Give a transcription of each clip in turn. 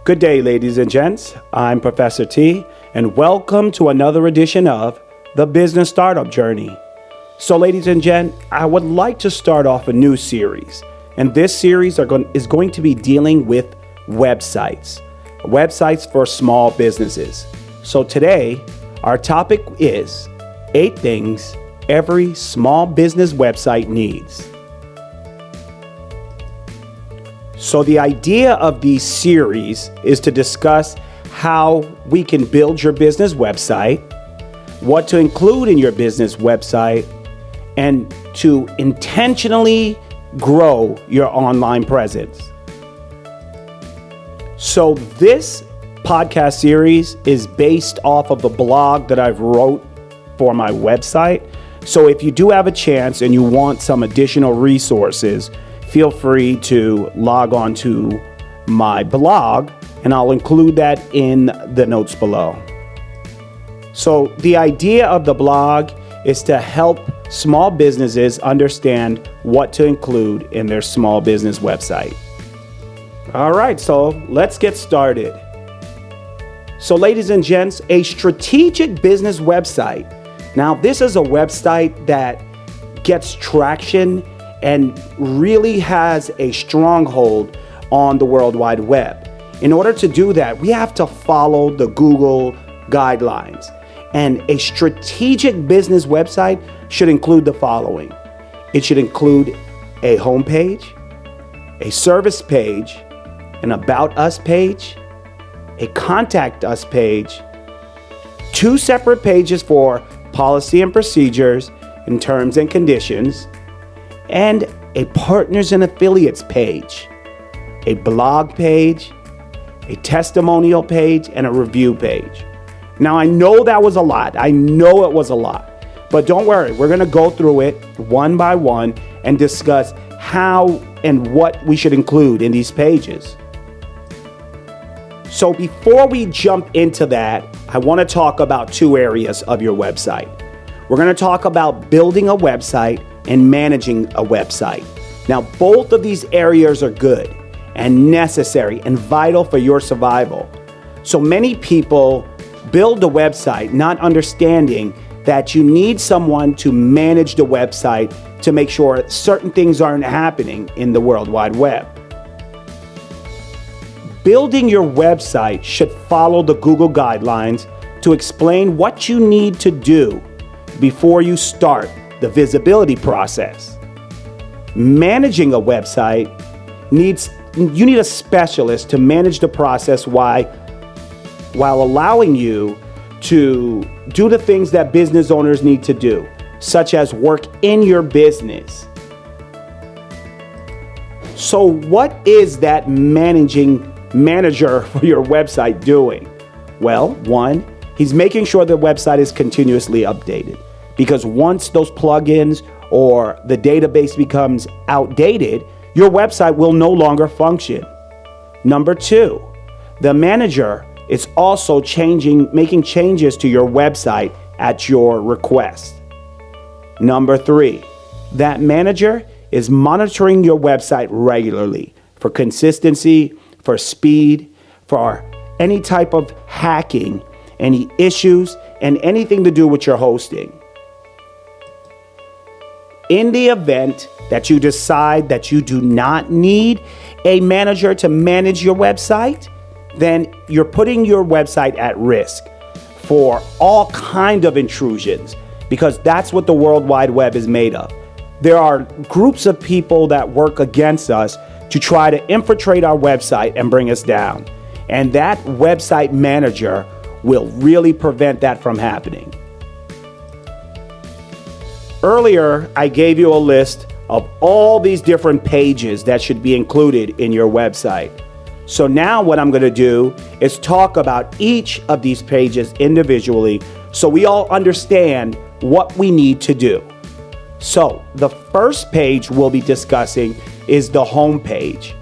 Good day, ladies and gents. I'm Professor T, and welcome to another edition of The Business Startup Journey. So, ladies and gents, I would like to start off a new series, and this series is going to be dealing with websites for small businesses. So today, our topic is 8 things every small business website needs. So the idea of these series is to discuss how we can build your business website, what to include in your business website, and to intentionally grow your online presence. So this podcast series is based off of a blog that I've wrote for my website. So if you do have a chance and you want some additional resources, feel free to log on to my blog, and I'll include that in the notes below. So the idea of the blog is to help small businesses understand what to include in their small business website. All right, so let's get started. So ladies and gents, a strategic business website. Now, this is a website that gets traction and really has a stronghold on the World Wide Web. In order to do that, we have to follow the Google guidelines. And a strategic business website should include the following. It should include a homepage, a service page, an About Us page, a Contact Us page, 2 separate pages for policy and procedures and terms and conditions, and a partners and affiliates page, a blog page, a testimonial page, and a review page. Now, I know that was a lot. I know it was a lot. But don't worry, we're going to go through it one by one and discuss how and what we should include in these pages. So before we jump into that, I want to talk about 2 areas of your website. We're going to talk about building a website and managing a website. Now, both of these areas are good and necessary and vital for your survival. So many people build a website not understanding that you need someone to manage the website to make sure certain things aren't happening in the World Wide Web. Building your website should follow the Google guidelines to explain what you need to do before you start the visibility process. Managing a website you need a specialist to manage the process while allowing you to do the things that business owners need to do, such as work in your business. So what is that manager for your website doing? Well, 1, he's making sure the website is continuously updated, because once those plugins or the database becomes outdated, your website will no longer function. Number 2, the manager is also making changes to your website at your request. Number 3, that manager is monitoring your website regularly for consistency, for speed, for any type of hacking, any issues, and anything to do with your hosting. In the event that you decide that you do not need a manager to manage your website, then you're putting your website at risk for all kinds of intrusions, because that's what the World Wide Web is made of. There are groups of people that work against us to try to infiltrate our website and bring us down. And that website manager will really prevent that from happening. Earlier, I gave you a list of all these different pages that should be included in your website. So now what I'm going to do is talk about each of these pages individually so we all understand what we need to do. So the first page we'll be discussing is the home page.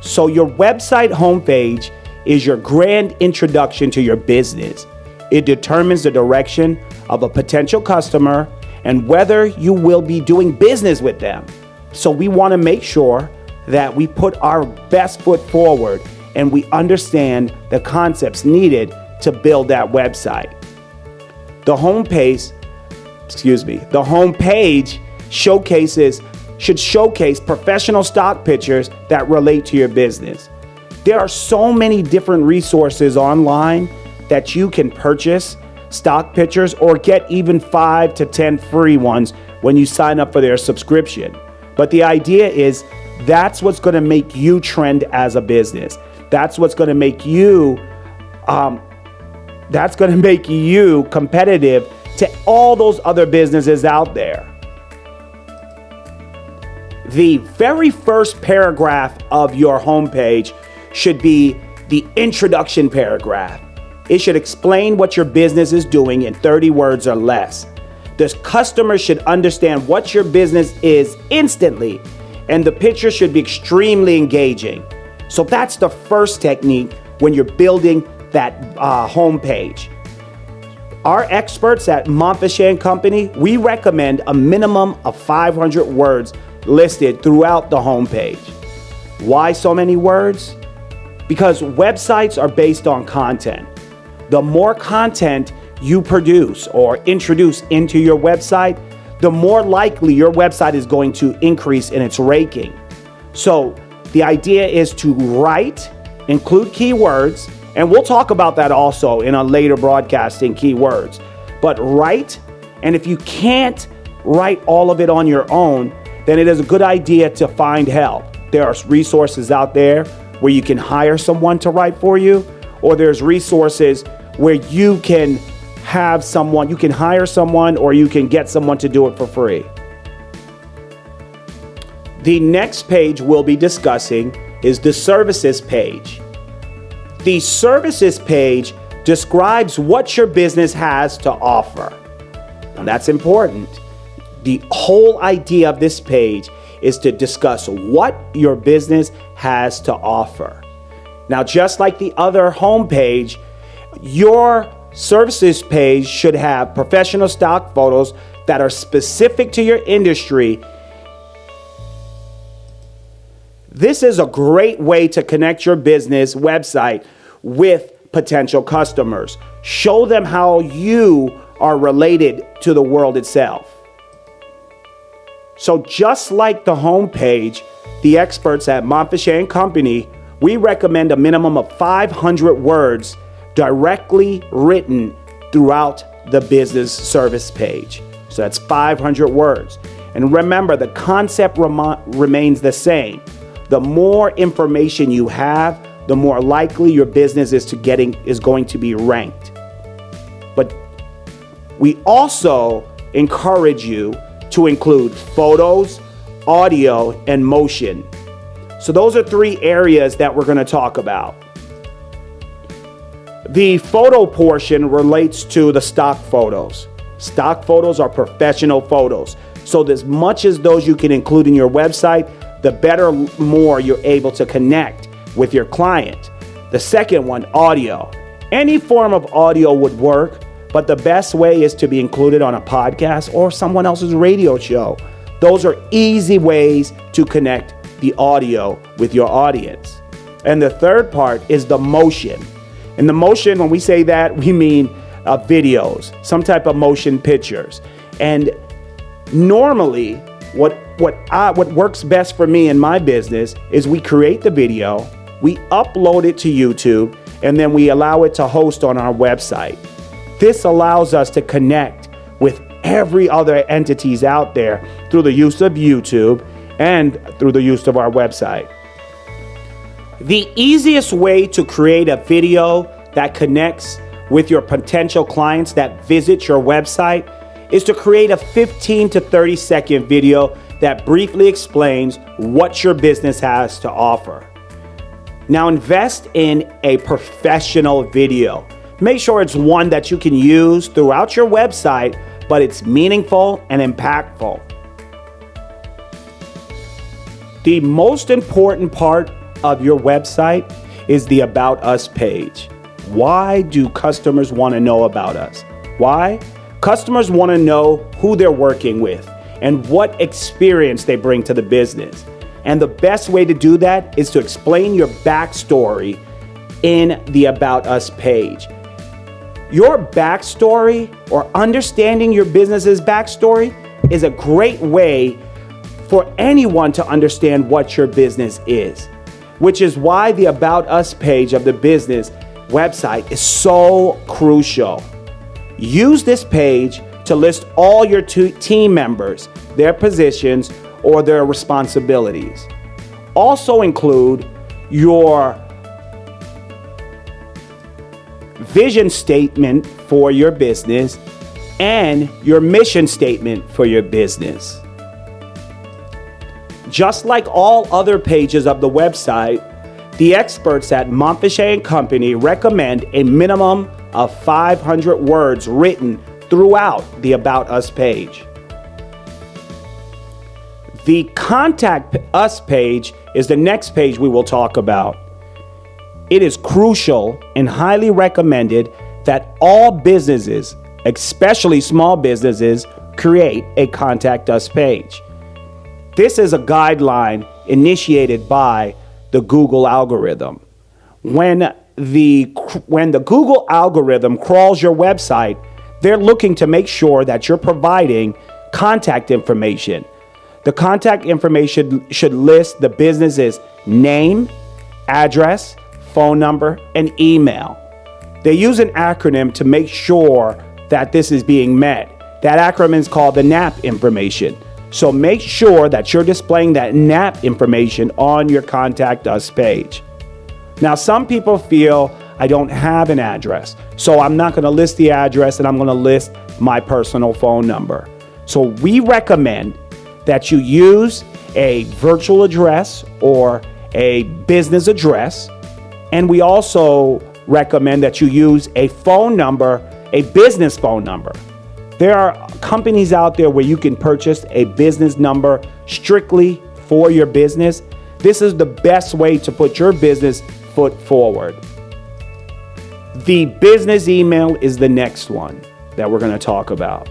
So your website homepage is your grand introduction to your business. It determines the direction of a potential customer and whether you will be doing business with them. So we want to make sure that we put our best foot forward and we understand the concepts needed to build that website. The homepage should showcase professional stock pictures that relate to your business. There are so many different resources online that you can purchase stock pictures or get even 5 to 10 free ones when you sign up for their subscription. But the idea is that's what's going to make you trend as a business. That's what's going to make you competitive to all those other businesses out there. The very first paragraph of your homepage should be the introduction paragraph. It should explain what your business is doing in 30 words or less. The customer should understand what your business is instantly, and the picture should be extremely engaging. So that's the first technique when you're building that homepage. Our experts at Montfichet & Company, we recommend a minimum of 500 words listed throughout the homepage. Why so many words? Because websites are based on content. The more content you produce or introduce into your website, the more likely your website is going to increase in its ranking. So the idea is to write, include keywords, and we'll talk about that also in a later broadcasting keywords. But write, and if you can't write all of it on your own, then it is a good idea to find help. There are resources out there where you can hire someone to write for you, or there's resources where you can hire someone, or you can get someone to do it for free. The next page we'll be discussing is the services page. The services page describes what your business has to offer. Now that's important. The whole idea of this page is to discuss what your business has to offer. Now, just like the other homepage, your services page should have professional stock photos that are specific to your industry. This is a great way to connect your business website with potential customers. Show them how you are related to the world itself. So just like the homepage, the experts at Montfichet & Company, we recommend a minimum of 500 words directly written throughout the business service page. So that's 500 words. And remember, the concept remains the same. The more information you have, the more likely your business is going to be ranked. But we also encourage you to include photos, audio, and motion. So those are 3 areas that we're going to talk about. The photo portion relates to the stock photos. Stock photos are professional photos. So as much as those you can include in your website, the better, more you're able to connect with your client. The second one, audio. Any form of audio would work, but the best way is to be included on a podcast or someone else's radio show. Those are easy ways to connect the audio with your audience. And the third part is the motion. And the motion, when we say that, we mean videos, some type of motion pictures. And normally, what works best for me in my business is we create the video, we upload it to YouTube, and then we allow it to host on our website. This allows us to connect with every other entities out there through the use of YouTube and through the use of our website. The easiest way to create a video that connects with your potential clients that visit your website is to create a 15 to 30 second video that briefly explains what your business has to offer. Now invest in a professional video. Make sure it's one that you can use throughout your website, but it's meaningful and impactful. The most important part of your website is the About Us page. Why do customers want to know about us? Why? Customers want to know who they're working with and what experience they bring to the business. And the best way to do that is to explain your backstory in the About Us page. Your backstory, or understanding your business's backstory, is a great way for anyone to understand what your business is, which is why the About Us page of the business website is so crucial. Use this page to list all your team members, their positions, or their responsibilities. Also include your vision statement for your business and your mission statement for your business. Just like all other pages of the website, the experts at Monfichet & Company recommend a minimum of 500 words written throughout the About Us page. The Contact Us page is the next page we will talk about. It is crucial and highly recommended that all businesses, especially small businesses, create a Contact Us page. This is a guideline initiated by the Google algorithm. When the Google algorithm crawls your website, they're looking to make sure that you're providing contact information. The contact information should list the business's name, address, phone number, and email. They use an acronym to make sure that this is being met. That acronym is called the NAP information. So make sure that you're displaying that NAP information on your Contact Us page. Now, some people feel, I don't have an address, so I'm not going to list the address, and I'm going to list my personal phone number. So we recommend that you use a virtual address or a business address. And we also recommend that you use a phone number, a business phone number. There are companies out there where you can purchase a business number strictly for your business. This is the best way to put your business foot forward. The business email is the next one that we're going to talk about.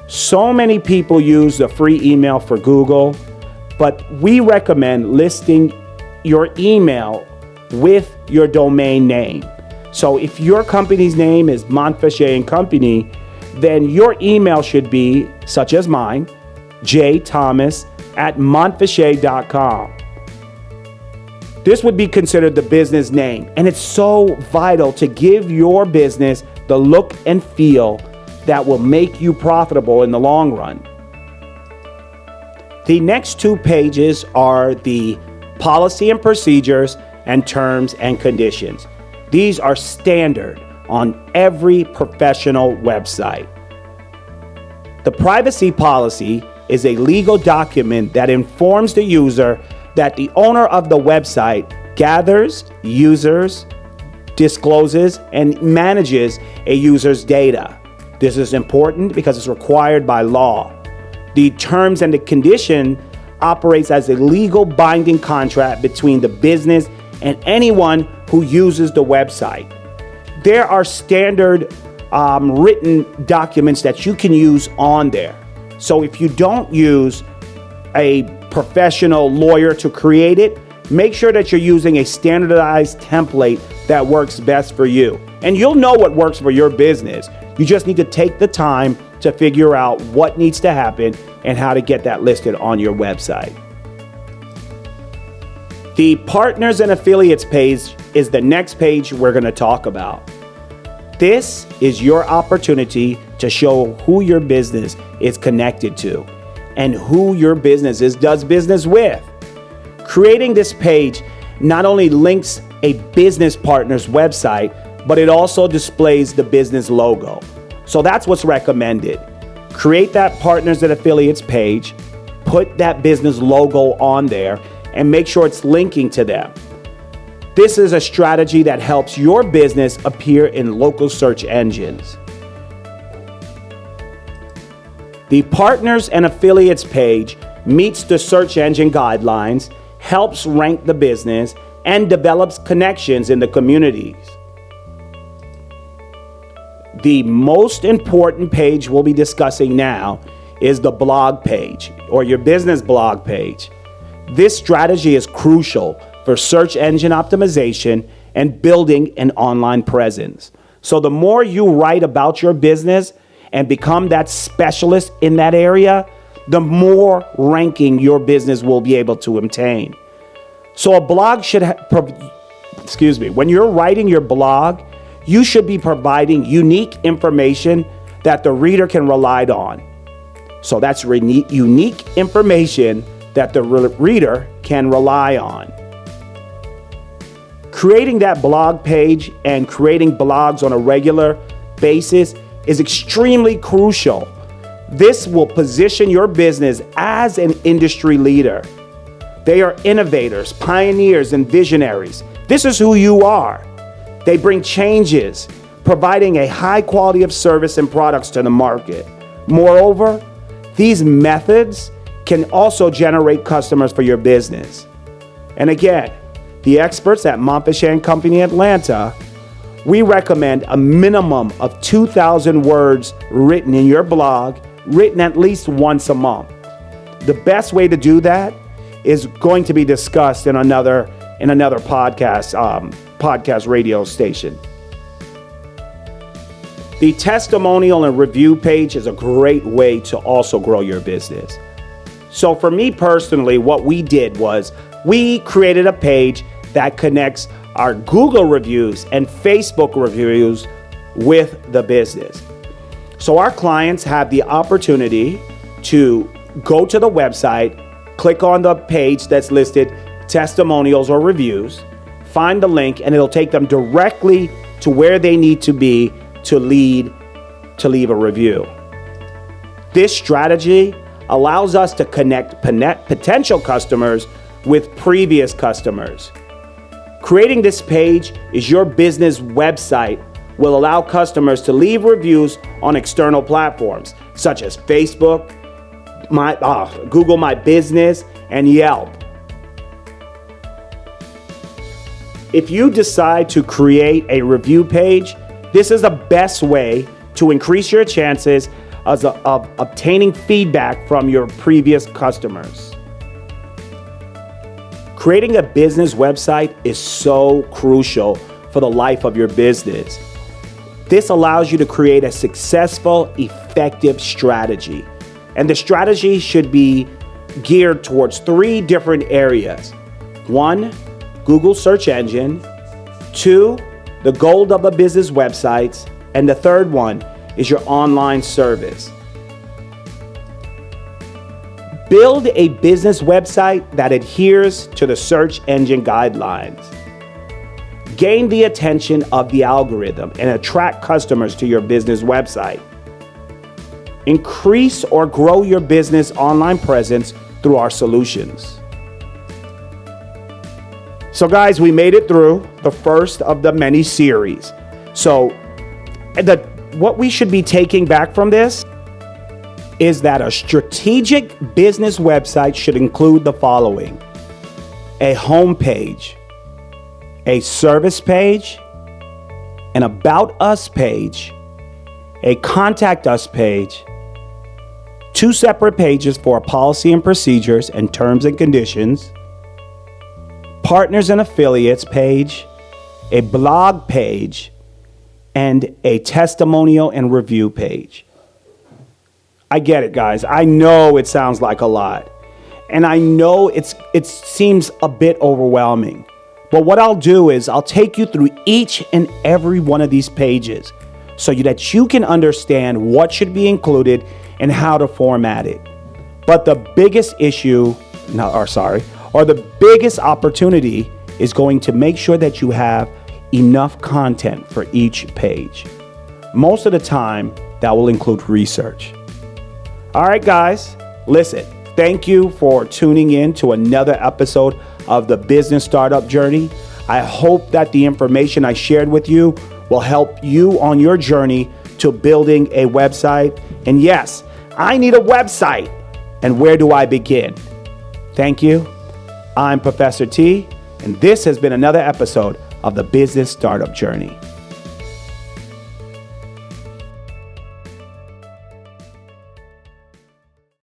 So many people use the free email for Google, but we recommend listing your email with your domain name. So if your company's name is Monfichet & Company, then your email should be, such as mine, jthomas@monfichet.com. This would be considered the business name, and it's so vital to give your business the look and feel that will make you profitable in the long run. The next two pages are the policy and procedures and terms and conditions. These are standard on every professional website. The privacy policy is a legal document that informs the user that the owner of the website gathers, uses, discloses, and manages a user's data. This is important because it's required by law. The terms and the condition operates as a legal binding contract between the business and anyone who uses the website. There are standard written documents that you can use on there. So if you don't use a professional lawyer to create it, make sure that you're using a standardized template that works best for you. And you'll know what works for your business. You just need to take the time to figure out what needs to happen and how to get that listed on your website. The partners and affiliates page is the next page we're going to talk about. This is your opportunity to show who your business is connected to and who your business does business with. Creating this page not only links a business partner's website, but it also displays the business logo. So that's what's recommended. Create that partners and affiliates page, put that business logo on there, and make sure it's linking to them. This is a strategy that helps your business appear in local search engines. The partners and affiliates page meets the search engine guidelines, helps rank the business, and develops connections in the communities. The most important page we'll be discussing now is the blog page or your business blog page. This strategy is crucial for search engine optimization and building an online presence. So the more you write about your business and become that specialist in that area, the more ranking your business will be able to obtain. So a blog should when you're writing your blog, you should be providing unique information that the reader can rely on. So that's unique information that the reader can rely on. Creating that blog page and creating blogs on a regular basis is extremely crucial. This will position your business as an industry leader. They are innovators, pioneers, and visionaries. This is who you are. They bring changes, providing a high quality of service and products to the market. Moreover, these methods can also generate customers for your business. And again, the experts at Montfichet & Company Atlanta, we recommend a minimum of 2,000 words written in your blog, written at least once a month. The best way to do that is going to be discussed in another podcast radio station. The testimonial and review page is a great way to also grow your business. So for me personally, what we did was we created a page that connects our Google reviews and Facebook reviews with the business. So our clients have the opportunity to go to the website, click on the page that's listed testimonials or reviews, find the link, and it'll take them directly to where they need to be to leave a review. This strategy allows us to connect potential customers with previous customers. Creating this page is your business website will allow customers to leave reviews on external platforms such as Facebook, Google My Business, and Yelp. If you decide to create a review page, this is the best way to increase your chances of obtaining feedback from your previous customers. Creating a business website is so crucial for the life of your business. This allows you to create a successful, effective strategy. And the strategy should be geared towards 3 different areas. 1, Google search engine. 2, the goal of a business website. And the third one is your online service. Build a business website that adheres to the search engine guidelines. Gain the attention of the algorithm and attract customers to your business website. Increase or grow your business online presence through our solutions. So guys, we made it through the first of the many series. So what we should be taking back from this is that a strategic business website should include the following: a home page, a service page, an about us page, a contact us page, 2 separate pages for policy and procedures and terms and conditions, partners and affiliates page, a blog page, and a testimonial and review page. I get it, guys. I know it sounds like a lot. And I know it seems a bit overwhelming. But what I'll do is I'll take you through each and every one of these pages so that you can understand what should be included and how to format it. But the biggest the biggest opportunity is going to make sure that you have enough content for each page. Most of the time, that will include research. All right, guys, listen, thank you for tuning in to another episode of the Business Startup Journey. I hope that the information I shared with you will help you on your journey to building a website. And yes, I need a website. And where do I begin? Thank you. I'm Professor T, and this has been another episode of the Business Startup Journey.